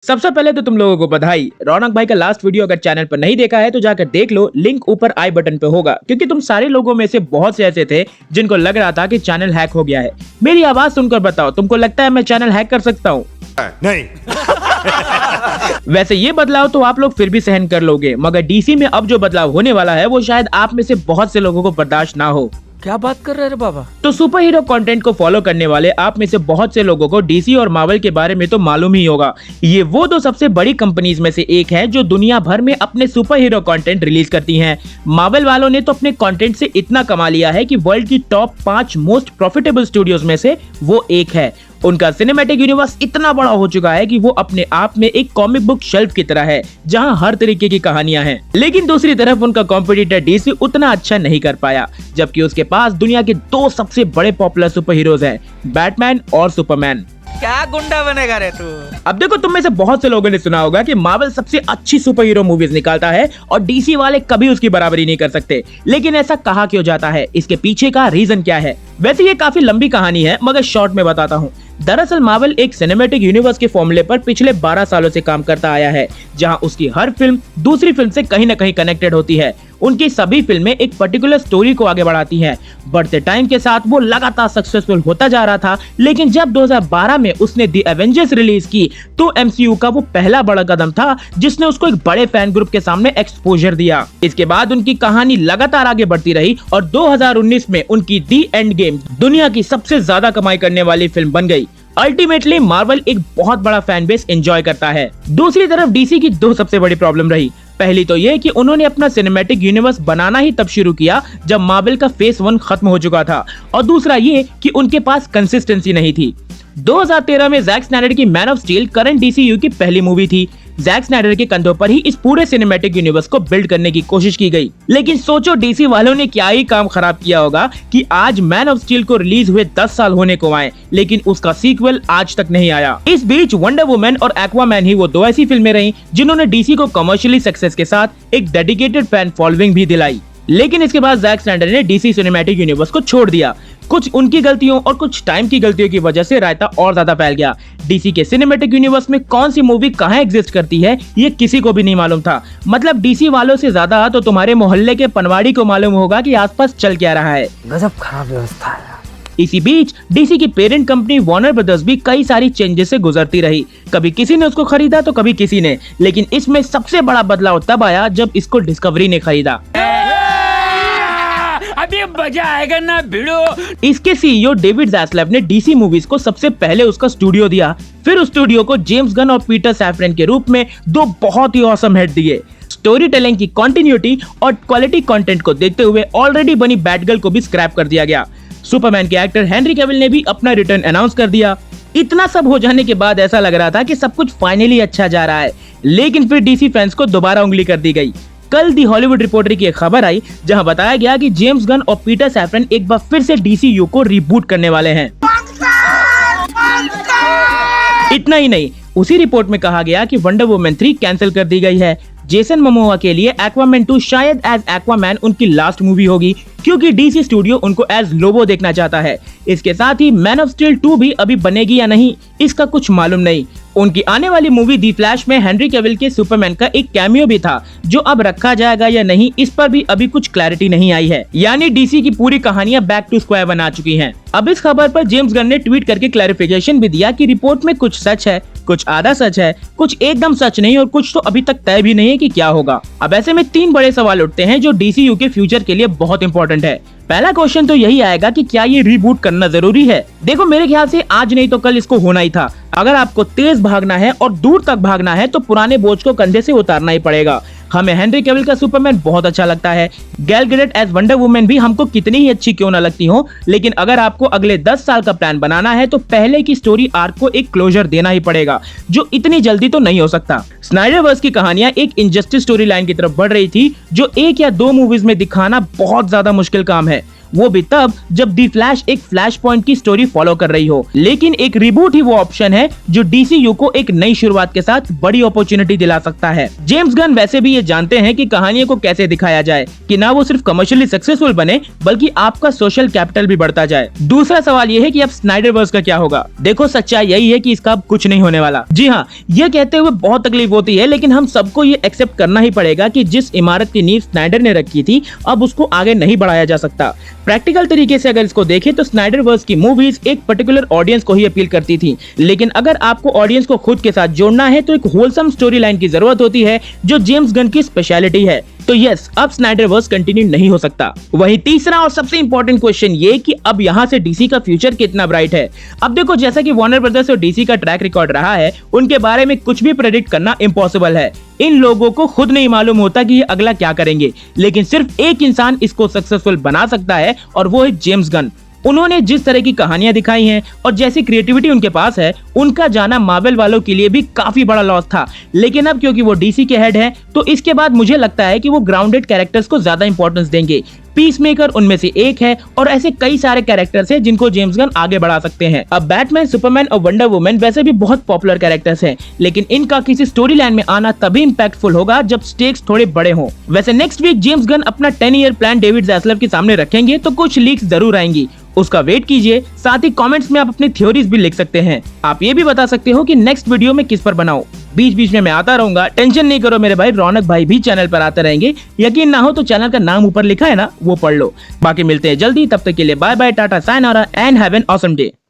सबसे पहले तो तुम लोगों को बधाई। रौनक भाई का लास्ट वीडियो अगर चैनल पर नहीं देखा है तो जाकर देख लो, लिंक ऊपर आई बटन पे होगा। क्योंकि तुम सारे लोगों में से बहुत से ऐसे थे जिनको लग रहा था कि चैनल हैक हो गया है। मेरी आवाज सुनकर बताओ, तुमको लगता है मैं चैनल हैक कर सकता हूँ? नहीं। वैसे ये बदलाव तो आप लोग फिर भी सहन कर लोगे, मगर डीसी में अब जो बदलाव होने वाला है वो शायद आप में से बहुत से लोगों को बर्दाश्त ना हो। क्या बात कर रहे रे बाबा? तो सुपर हीरो कंटेंट को फॉलो करने वाले आप में से बहुत से लोगों को डीसी और मार्वल के बारे में तो मालूम ही होगा। ये वो दो सबसे बड़ी कंपनीज में से एक है जो दुनिया भर में अपने सुपर हीरो कंटेंट रिलीज करती हैं। मार्वल वालों ने तो अपने कंटेंट से इतना कमा लिया है कि वर्ल्ड की टॉप 5 मोस्ट प्रॉफिटेबल स्टूडियोज में से वो एक है। उनका सिनेमैटिक यूनिवर्स इतना बड़ा हो चुका है कि वो अपने आप में एक कॉमिक बुक शेल्फ की तरह है, जहां हर तरीके की कहानियां हैं। लेकिन दूसरी तरफ उनका कॉम्पिटिटर डीसी उतना अच्छा नहीं कर पाया, जबकि उसके पास दुनिया के दो सबसे बड़े पॉपुलर सुपर हीरोज हैं, बैटमैन और सुपरमैन। क्या गुंडा बनेगा रे तू? अब देखो, तुम में से बहुत से लोगों ने सुना होगा कि मार्वल सबसे अच्छी सुपर हीरो मूवीज निकालता है और डीसी वाले कभी उसकी बराबरी नहीं कर सकते। लेकिन ऐसा कहा क्यों जाता है? इसके पीछे का रीजन क्या है? वैसे ये काफी लंबी कहानी है, मगर शॉर्ट में बताता हूँ। दरअसल मार्वल एक सिनेमैटिक यूनिवर्स के फॉर्मूले पर पिछले 12 सालों से काम करता आया है, जहां उसकी हर फिल्म दूसरी फिल्म से कहीं न कहीं कनेक्टेड होती है। उनकी सभी फिल्में एक पर्टिकुलर स्टोरी को आगे बढ़ाती हैं। बढ़ते टाइम के साथ वो लगातार सक्सेसफुल होता जा रहा था, लेकिन जब 2012 में उसने दी एवेंजर्स रिलीज की तो एमसीयू का वो पहला बड़ा कदम था जिसने उसको एक बड़े फैन ग्रुप के सामने एक्सपोजर दिया। इसके बाद उनकी कहानी लगातार आगे बढ़ती रही और 2019 में उनकी दी एंड गेम दुनिया की सबसे ज्यादा कमाई करने वाली फिल्म बन गई। अल्टीमेटली मार्वल एक बहुत बड़ा फैन बेस एंजॉय करता है। दूसरी तरफ डीसी की दो सबसे बड़ी प्रॉब्लम रही। पहली तो ये कि उन्होंने अपना सिनेमैटिक यूनिवर्स बनाना ही तब शुरू किया जब मार्वल का फेस 1 खत्म हो चुका था, और दूसरा ये कि उनके पास कंसिस्टेंसी नहीं थी। 2013 में जैक स्नाइडर की man of steel current DCU की पहली मूवी थी। जैक स्नाइडर के कंधों पर ही इस पूरे सिनेमैटिक यूनिवर्स को बिल्ड करने की कोशिश की गई। लेकिन सोचो डीसी वालों ने क्या ही काम खराब किया होगा कि आज मैन ऑफ स्टील को रिलीज हुए 10 साल होने को आए, लेकिन उसका सीक्वल आज तक नहीं आया। इस बीच वंडर वुमन और एक्वामैन ही वो दो ऐसी फिल्में रही जिन्होंने डीसी को कमर्शियली सक्सेस के साथ एक डेडिकेटेड फैन फॉलोइंग भी दिलाई। लेकिन इसके बाद जैक स्नाइडर ने डीसी सिनेमैटिक यूनिवर्स को छोड़ दिया। कुछ उनकी गलतियों और कुछ टाइम की गलतियों की वजह से रायता और ज्यादा फैल गया। डीसी के सिनेमैटिक यूनिवर्स में कौन सी मूवी कहां एग्जिस्ट करती है ये किसी को भी नहीं मालूम था। मतलब डीसी वालों से ज्यादा तो तुम्हारे मोहल्ले के पनवाड़ी को मालूम होगा कि आसपास चल क्या रहा है। गजब खराब व्यवस्था है। इसी बीच डीसी की पेरेंट कंपनी वार्नर ब्रदर्स भी कई सारी चेंजेस से गुजरती रही। कभी किसी ने उसको खरीदा तो कभी किसी ने, लेकिन इसमें सबसे बड़ा बदलाव तब आया जब इसको डिस्कवरी ने खरीदा। अभी मजा आएगा ना भिड़ो। इसके सीईओ डेविड ज़ैस्लव ने डीसी मूवीज को सबसे पहले उसका स्टूडियो दिया। फिर उस स्टूडियो को जेम्स गन और पीटर सैफरन के रूप में दो बहुत ही ऑसम हेड दिए। स्टोरी टेलिंग की कंटिन्यूटी और क्वालिटी कंटेंट को देखते हुए ऑलरेडी बनी बैटगर्ल को भी स्क्रैप कर दिया गया। सुपरमैन के एक्टर हेनरी कैविल ने भी अपना रिटर्न अनाउंस कर दिया। इतना सब हो जाने के बाद ऐसा लग रहा था कि सब कुछ फाइनली अच्छा जा रहा है, लेकिन फिर डीसी फैंस को दोबारा उंगली कर दी गई। कल दी हॉलीवुड रिपोर्टर की एक खबर आई जहां बताया गया कि जेम्स गन और पीटर सैफरन एक बार फिर से डीसीयू को रिबूट करने वाले हैं। इतना ही नहीं, उसी रिपोर्ट में कहा गया कि वंडर वुमन 3 कैंसिल कर दी गई है। जेसन मोमोआ के लिए एक्वामैन 2 शायद एज एक्वामैन उनकी लास्ट मूवी होगी, क्योंकि डीसी स्टूडियो उनको एज लोबो देखना चाहता है। इसके साथ ही मैन ऑफ स्टील 2 भी अभी बनेगी या नहीं इसका कुछ मालूम नहीं। उनकी आने वाली मूवी दी फ्लैश में हेनरी कैविल के सुपरमैन का एक कैमियो भी था, जो अब रखा जाएगा या नहीं इस पर भी अभी कुछ क्लैरिटी नहीं आई है। यानी डीसी की पूरी कहानियां बैक टू स्क्वायर बना चुकी हैं। अब इस खबर पर जेम्स गन ने ट्वीट करके क्लैरिफिकेशन भी दिया कि रिपोर्ट में कुछ सच है, कुछ आधा सच है, कुछ एकदम सच नहीं और कुछ तो अभी तक तय भी नहीं है कि क्या होगा। अब ऐसे में 3 बड़े सवाल उठते हैं जो डीसीयू के फ्यूचर के लिए बहुत इंपॉर्टेंट है। पहला क्वेश्चन तो यही आएगा कि क्या ये रीबूट करना जरूरी है? देखो, मेरे ख्याल से आज नहीं तो कल इसको होना ही था। अगर आपको तेज भागना है और दूर तक भागना है तो पुराने बोझ को कंधे से उतारना ही पड़ेगा। हमें हेनरी कैविल का सुपरमैन बहुत अच्छा लगता है। Gal Gadot as wonder woman भी हमको कितनी ही अच्छी क्यों ना लगती हो, लेकिन अगर आपको अगले 10 साल का प्लान बनाना है तो पहले की स्टोरी आर्क को एक क्लोजर देना ही पड़ेगा, जो इतनी जल्दी तो नहीं हो सकता। स्नाइडरवर्स की कहानियां एक इनजस्टिस स्टोरी लाइन की तरफ बढ़ रही थी, जो 1 या 2 मूवीज में दिखाना बहुत ज्यादा मुश्किल काम है। वो भी तब जब दी फ्लैश एक फ्लैश पॉइंट की स्टोरी फॉलो कर रही हो। लेकिन एक रिबूट ही वो ऑप्शन है जो DCU को एक नई शुरुआत के साथ बड़ी अपॉर्चुनिटी दिला सकता है। जेम्स गन वैसे भी ये जानते हैं कि कहानियों को कैसे दिखाया जाए कि ना वो सिर्फ कमर्शियली सक्सेसफुल बने बल्कि आपका सोशल कैपिटल भी बढ़ता जाए। दूसरा सवाल ये है कि अब स्नाइडरवर्स का क्या होगा। देखो सच्चाई यही है कि इसका अब कुछ नहीं होने वाला। जी हाँ, ये कहते हुए बहुत तकलीफ होती है, लेकिन हम सबको ये एक्सेप्ट करना ही पड़ेगा कि जिस इमारत की नींव स्नाइडर ने रखी थी अब उसको आगे नहीं बढ़ाया जा सकता। प्रैक्टिकल तरीके से अगर इसको देखें तो स्नाइडरवर्स की मूवीज एक पर्टिकुलर ऑडियंस को ही अपील करती थी, लेकिन अगर आपको ऑडियंस को खुद के साथ जोड़ना है तो एक होलसम स्टोरी लाइन की जरूरत होती है जो जेम्स गन की स्पेशलिटी है। तो यस, अब स्नाइडरवर्स कंटिन्यू नहीं हो सकता। वहीं तीसरा और सबसे इंपॉर्टेंट क्वेश्चन ये कि अब यहाँ से डीसी का फ्यूचर कितना ब्राइट है। अब देखो, जैसा कि वार्नर ब्रदर्स और डीसी का ट्रैक रिकॉर्ड रहा है, उनके बारे में कुछ भी प्रेडिक्ट करना इम्पॉसिबल है। इन लोगों को खुद नहीं मालूम होता कि ये अगला क्या करेंगे, लेकिन सिर्फ एक इंसान इसको सक्सेसफुल बना सकता है और वो है जेम्स गन। उन्होंने जिस तरह की कहानियां दिखाई हैं और जैसी क्रिएटिविटी उनके पास है, उनका जाना मार्वल वालों के लिए भी काफी बड़ा लॉस था। लेकिन अब क्योंकि वो डीसी के हेड हैं, तो इसके बाद मुझे लगता है कि वो ग्राउंडेड कैरेक्टर्स को ज्यादा इंपॉर्टेंस देंगे। पीसमेकर उनमें से एक है और ऐसे कई सारे कैरेक्टर्स हैं जिनको जेम्स गन आगे बढ़ा सकते हैं। अब बैटमैन, सुपरमैन और वंडर वुमन वैसे भी बहुत पॉपुलर कैरेक्टर्स हैं, लेकिन इनका किसी स्टोरी लाइन में आना तभी इम्पैक्टफुल होगा जब स्टेक्स थोड़े बड़े हों। वैसे नेक्स्ट वीक जेम्स गन अपना 10 ईयर प्लान डेविड ज़ैसलव के सामने रखेंगे, तो कुछ लीक्स जरूर आएंगी, उसका वेट कीजिए। साथ ही कमेंट्स में आप अपनी थ्योरीज भी लिख सकते हैं। आप ये भी बता सकते हो कि नेक्स्ट वीडियो में किस पर बनाऊं। बीच बीच में मैं आता रहूंगा, टेंशन नहीं करो मेरे भाई, रौनक भाई भी चैनल पर आते रहेंगे। यकीन ना हो तो चैनल का नाम ऊपर लिखा है ना, वो पढ़ लो। बाकी मिलते हैं जल्दी, तब तक के लिए bye bye, tata, sayonara and have an awesome day.